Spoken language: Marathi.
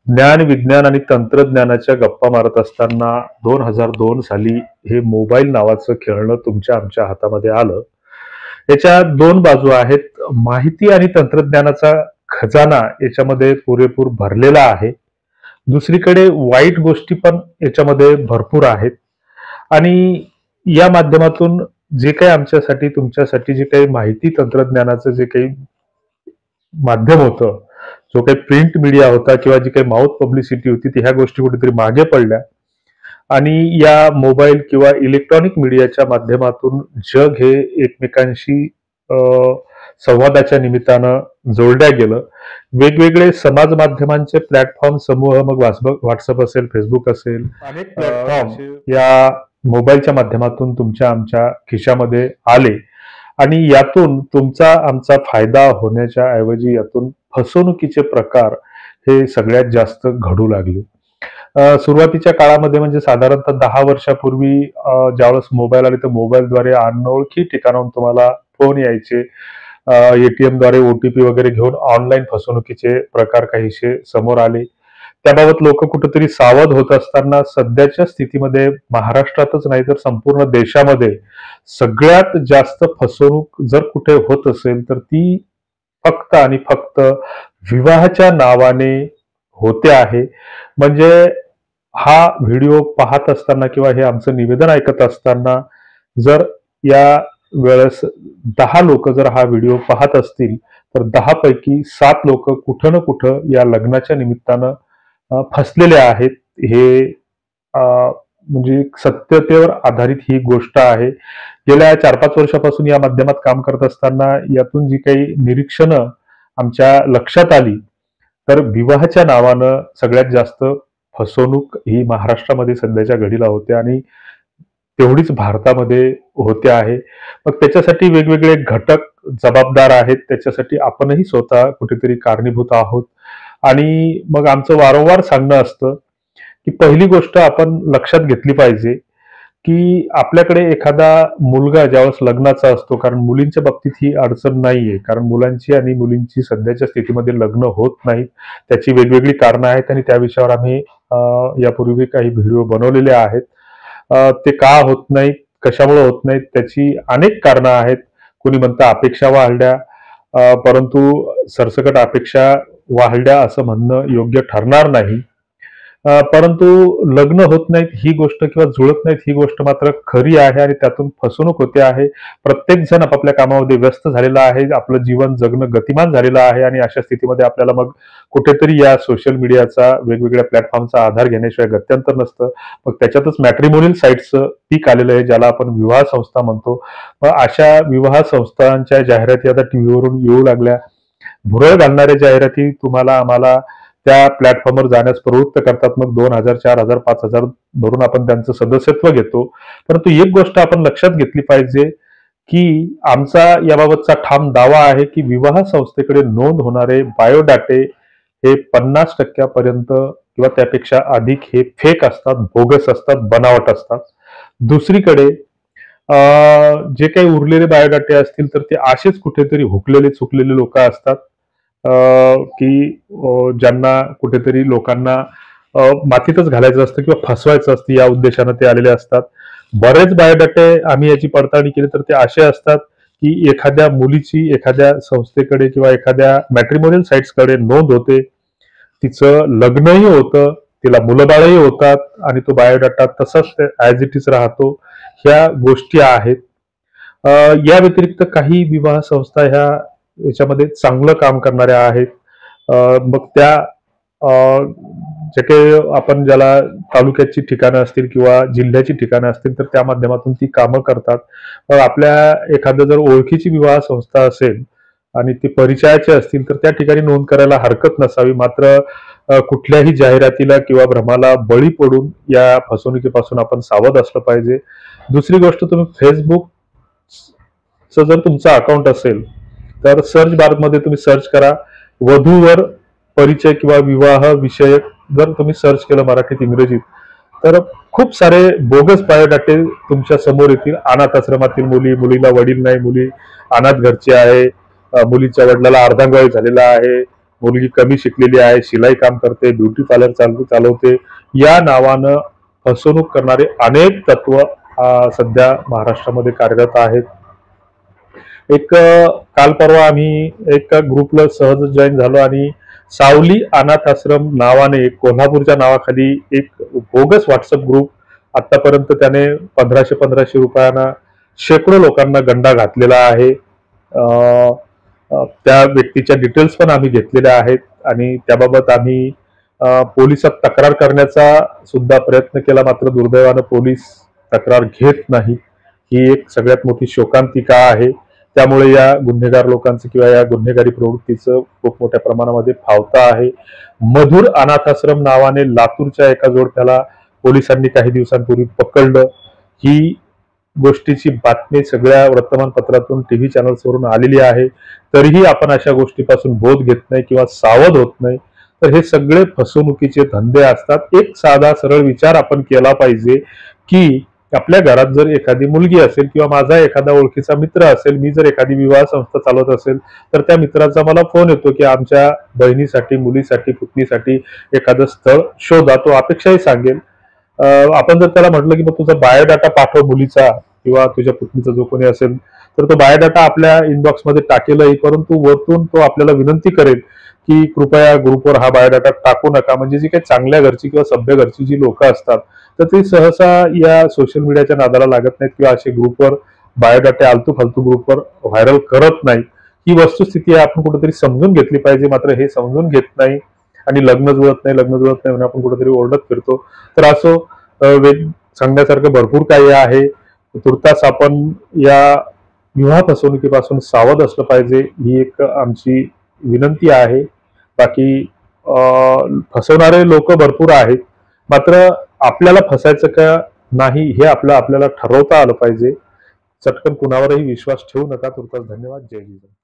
ज्ञान, विज्ञान आणि तंत्रज्ञानाच्या गप्पा मारत असताना 2002 साली हे मोबाईल नावाचं खेळणं तुमच्या आमच्या हातामध्ये आलं. याच्या दोन बाजू आहेत. माहिती आणि तंत्रज्ञानाचा खजाना याच्यामध्ये पुरेपूर भरलेला आहे. दुसरीकडे वाईट गोष्टी पण याच्यामध्ये भरपूर आहेत. आणि या माध्यमातून जे काही आमच्यासाठी, तुमच्यासाठी जे काही माहिती तंत्रज्ञानाचं जे काही माध्यम होतं, जो काही प्रिंट मीडिया होता किंवा जी काही माउथ पब्लिसिटी होती, ती ह्या गोष्टी कुठेतरी मागे पडल्या आणि या मोबाईल किंवा इलेक्ट्रॉनिक मीडियाच्या माध्यमातून जग हे एकमेकांशी अ, संवादाच्या निमित्तानं जोडल्या गेलं. वेगवेगळे समाज माध्यमांचे प्लॅटफॉर्म समूह, मग व्हॉट्सअप असेल, फेसबुक असेल, अनेक प्लॅटफॉर्म या मोबाईलच्या माध्यमातून तुमच्या आमच्या खिशामध्ये आले आणि यातून तुमचा आमचा फायदा होण्याच्या ऐवजी यातून फसवणुकीचे प्रकार हे सगळ्यात जास्त घडू लागले. सुरुवातीच्या काळामध्ये म्हणजे साधारणतः 10 वर्षापूर्वी ज्यावेळेस मोबाईल आले तर मोबाईलद्वारे अनोळखी ठिकाणाहून तुम्हाला फोन यायचे. एटीएमद्वारे ओटीपी वगैरे घेऊन ऑनलाईन फसवणुकीचे प्रकार काहीसे समोर आले. त्याबाबत लोक कुठेतरी सावध होत असताना सध्याच्या स्थितीमध्ये महाराष्ट्रातच नाही तर संपूर्ण देशामध्ये सगळ्यात जास्त फसवणूक जर कुठे होत असेल तर ती फक्त आणि फक्त विवाहाच्या नावाने होते आहे. म्हणजे हा व्हिडिओ पाहत असताना किंवा हे आमचं निवेदन ऐकत असताना जर या वेळेस 10 लोक जर हा व्हिडिओ पाहत असतील तर 10 पैकी 7 लोक कुठं ना कुठं या लग्नाच्या निमित्तानं फसलेले आहेत. हे म्हणजे सत्यतेवर आधारित ही गोष्ट आहे. गेल्या 4-5 वर्षापासून या माध्यमात काम करत असताना यातून जी काही निरीक्षणं आमच्या लक्षात आली तर विवाहाच्या नावानं सगळ्यात जास्त फसवणूक ही महाराष्ट्रामध्ये सध्याच्या घडीला होते आणि तेवढीच भारतामध्ये होते आहे. मग त्याच्यासाठी वेगवेगळे घटक जबाबदार आहेत. त्याच्यासाठी आपणही स्वतः कुठेतरी कारणीभूत आहोत आणि मग आमचं वारंवार सांगणं असतं की पहिली गोष्ट आपण लक्षात घेतली पाहिजे की आपल्याकडे एखादा मुलगा ज्यावेळेस लग्नाचा असतो, कारण मुलींच्या बाबतीत ही अडचण नाहीये, कारण मुलांची आणि मुलींची सध्याच्या स्थितीमध्ये लग्न होत नाहीत. त्याची वेगवेगळी कारणं आहेत आणि त्या विषयावर आम्ही यापूर्वी काही व्हिडिओ बनवलेले आहेत. ते का होत नाहीत, कशामुळे होत नाहीत, त्याची अनेक कारणं आहेत. कोणी म्हणतं अपेक्षा वाढल्या, परंतु सरसकट अपेक्षा वाढल्या असं म्हणणं योग्य ठरणार नाही. परंतु लग्न होत नाहीत ही गोष्ट किंवा जुळत नाहीत ही गोष्ट मात्र खरी आहे आणि त्यातून फसवणूक होते आहे. प्रत्येक जण आपापल्या कामामध्ये व्यस्त झालेला आहे. आपलं जीवन जगणं गतिमान झालेलं आहे आणि अशा स्थितीमध्ये आपल्याला मग कुठेतरी या सोशल मीडियाचा, वेगवेगळ्या प्लॅटफॉर्मचा आधार घेण्याशिवाय गत्यंतर नसतं. मग त्याच्यातच मॅट्रिमोनियल साईट्सचं पीक आलेलं आहे, ज्याला आपण विवाह संस्था म्हणतो. मग अशा विवाह संस्थांच्या जाहिराती आता टीव्हीवरून येऊ लागल्या. भुरळ घालणाऱ्या जाहिराती तुम्हाला आम्हाला त्या प्लॅटफॉर्मवर जाण्यास प्रवृत्त करतात. मग 2,000, 4,000, 5,000 भरून आपण त्यांचं सदस्यत्व घेतो. परंतु एक गोष्ट आपण लक्षात घेतली पाहिजे की आमचा याबाबतचा ठाम दावा आहे की विवाह संस्थेकडे नोंद होणारे बायोडाटे हे 50% किंवा त्यापेक्षा अधिक हे फेक असतात, बोगस असतात, बनावट असतात. दुसरीकडे जे काही उरलेले बायोडाटे असतील तर ते असेच कुठेतरी हुकलेले चुकलेले लोक असतात की ज्यांना कुठेतरी लोकांना मातीतच घालायचं असतं किंवा फसवायचं असतं, या उद्देशानं ते आलेले असतात. बरेच बायोडाटे आम्ही याची पडताळणी केली तर ते असे असतात की एखाद्या मुलीची एखाद्या संस्थेकडे किंवा एखाद्या मॅट्रिमोनियल साईट्सकडे नोंद होते, तिचं लग्नही होतं, तिला मुलंबाळही होतात आणि तो बायोडाटा तसाच ऍज इट इज राहतो. ह्या गोष्टी आहेत. या व्यतिरिक्त काही विवाह संस्था ह्या याच्यामध्ये चांगलं काम करणाऱ्या आहेत. मग त्या जे काही आपण ज्याला तालुक्याची ठिकाणं असतील किंवा जिल्ह्याची ठिकाणं असतील तर त्या माध्यमातून ती कामं करतात. मग आपल्या एखादं जर ओळखीची विवाह संस्था असेल आणि ती परिचयाची असतील तर त्या ठिकाणी नोंद करायला हरकत नसावी. मात्र कुठल्याही जाहिरातीला किंवा भ्रमाला बळी पडून या फसवणुकीपासून आपण सावध असलं पाहिजे. दुसरी गोष्ट, तुम्ही फेसबुकचं जर तुमचं अकाउंट असेल तर सर्च बारमध्ये तुम्ही सर्च करा वधूवर परिचय किंवा विवाह विषयक. जर तुम्ही सर्च केलं मराठीत इंग्रजीत तर खूप सारे बोगस बायोडाटे तुमच्या समोर येतील. अनाथ आश्रमातील मुली, मुलीला वडील नाही, मुली अनाथ घरची आहे, मुलीच्या वडिलाला अर्धांगवायू झालेला आहे, मुलगी कमी शिकलेली आहे, शिलाई काम करते, ब्युटी पार्लर चालवते, या नावानं फसवणूक करणारे अनेक तत्व सध्या महाराष्ट्रामध्ये कार्यरत आहेत. एक काल परवा आम्ही एका ग्रुपला सहज जॉईन झालो आणि सावली अनाथ आश्रम नावाने कोल्हापूरच्या नावाखाली एक बोगस व्हॉट्सअप ग्रुप आतापर्यंत त्याने 1500 रुपयांना शेकडो लोकांना गंडा घातलेला आहे. त्या व्यक्तीच्या डिटेल्स पण आम्ही घेतलेल्या आहेत आणि त्याबाबत आम्ही पोलिसात तक्रार करण्याचा सुद्धा प्रयत्न केला, मात्र दुर्दैवानं पोलीस तक्रार घेत नाही. ही एक सगळ्यात मोठी शोकांतिका आहे. त्यामुळे या गुन्हेगार लोकांचं किंवा या गुन्हेगारी प्रवृत्तीचं खूप मोठ्या प्रमाणामध्ये फावता आहे. मधुर अनाथाश्रम नावाने लातूरच्या एका जोडप्याला पोलिसांनी काही दिवसांपूर्वी पकडलं. ही गोष्टीची बातमी सगळ्या वर्तमानपत्रातून, टीव्ही चॅनल्सवरून आलेली आहे. तरीही आपण अशा गोष्टीपासून बोध घेत नाही किंवा सावध होत नाही. तर हे सगळे फसवणुकीचे धंदे असतात. एक साधा सरळ विचार आपण केला पाहिजे की आपल्या घरात जर एखादी मुलगी असेल किंवा माझा एखादा ओळखीचा मित्र असेल, मी जर एखादी विवाह संस्था चालवत असेल, तर त्या मित्राचा मला फोन येतो की आमच्या बहिणीसाठी, मुलीसाठी, पुतणीसाठी एखादं स्थळ शोधा. तो अपेक्षाही सांगेल. आपण जर त्याला म्हटलं की तुझा बायोडाटा पाठव मुलीचा किंवा तुझ्या पुतणीचा जो कोणी असेल, तर तो बायोडाटा आपल्या इनबॉक्स मध्ये टाकेलही, परंतु वरतून तो आपल्याला विनंती करेल की कृपया ग्रुपवर हा बायोडाटा टाकू नका. म्हणजे जी काही चांगल्या घरची किंवा सभ्य घरची जी लोक असतात, तर ते सहसा या सोशल मीडियाच्या नादाला लागत नाहीत किंवा असे ग्रुपवर बायोडाटे आलतू फालतू ग्रुपवर व्हायरल करत नाही. ही वस्तुस्थिती आपण कुठेतरी समजून घेतली पाहिजे. मात्र हे समजून घेत नाही आणि लग्न जुळत नाही म्हणून आपण कुठेतरी ओरडत फिरतो. तर असो, सांगण्यासारखं भरपूर काही आहे. तुर्तास आपण या विवाह फसवणुकीपासून सावध असलं पाहिजे, ही एक आमची विनंती आहे. बाकी फसवणारे लोक भरपूर आहेत, मात्र आपल्याला फसायचं का नाही हे आपल्याला ठरवता आलं पाहिजे. चटकन कुणावरही विश्वास ठेवू नका. तुर्तास धन्यवाद. जय जिजाऊ.